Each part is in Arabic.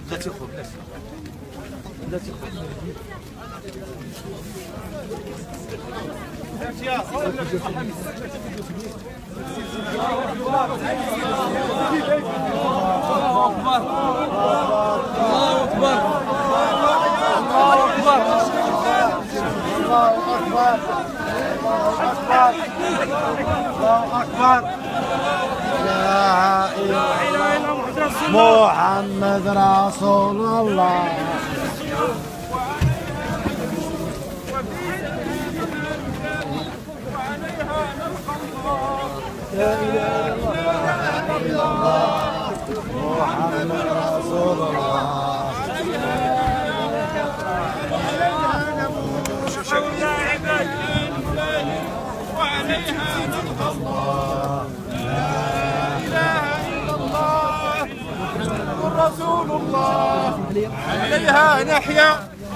بلاتي خو بلاتي خو محمد رسول الله. لا إله إلا الله محمد رسول الله. وعليها نلقى الله. لا إله إلا الله رسول الله. عليها نحيا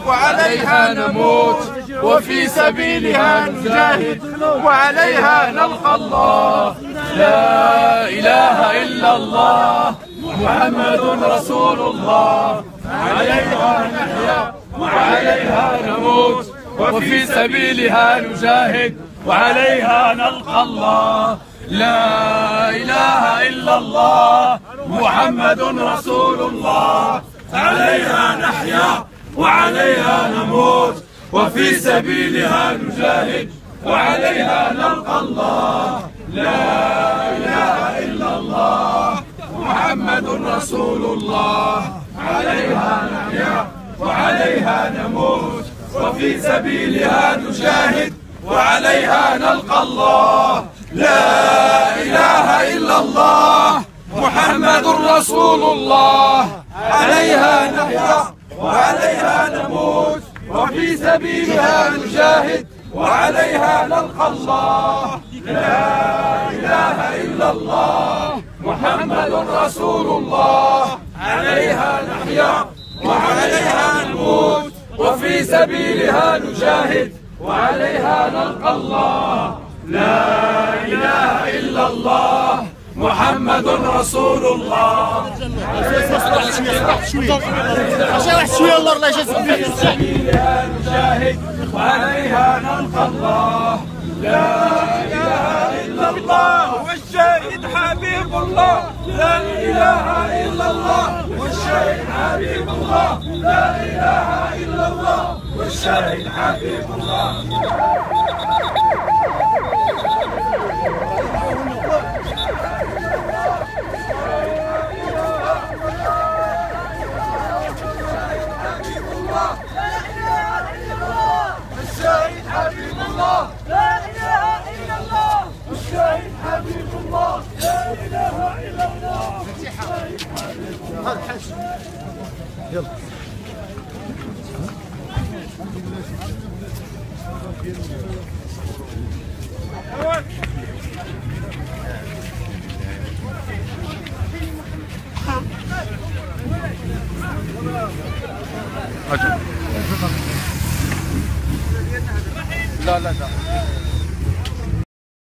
وعليها نموت وفي سبيلها نجاهد وعليها نلقى الله. لا إله إلا الله محمد رسول الله. عليها نحيا وعليها نموت وفي سبيلها نجاهد وعليها نلقى الله. لا إله إلا الله محمد رسول الله. عليها نحيا وعليها نموت وفي سبيلها نجاهد وعليها نلقى الله. لا إله إلا الله محمد رسول الله. عليها نحيا وعليها نموت وفي سبيلها نجاهد وعليها نلقى الله. لا إله إلا الله محمد رسول الله. عليها نحيا وعليها نموت وفي سبيلها نجاهد وعليها نلقى الله. لا إله إلا الله محمد رسول الله. عليها نحيا وعليها نموت وفي سبيلها نجاهد وعليها نلقى الله. لا إله إلا الله محمد رسول الله. شوية الله الله يجزاك. وفي سبيلها نجاهد وعليها نلقى الله. لا إله إلا الله والشهيد حبيب الله. لا إله إلا الله والشهيد حبيب الله. لا إله إلا الله والشهيد حبيب الله. الشهيد حبيب الله. لا إله إلا الله والشهيد حبيب الله. لا إله إلا الله والشهيد حبيب الله. يلا لا لا لا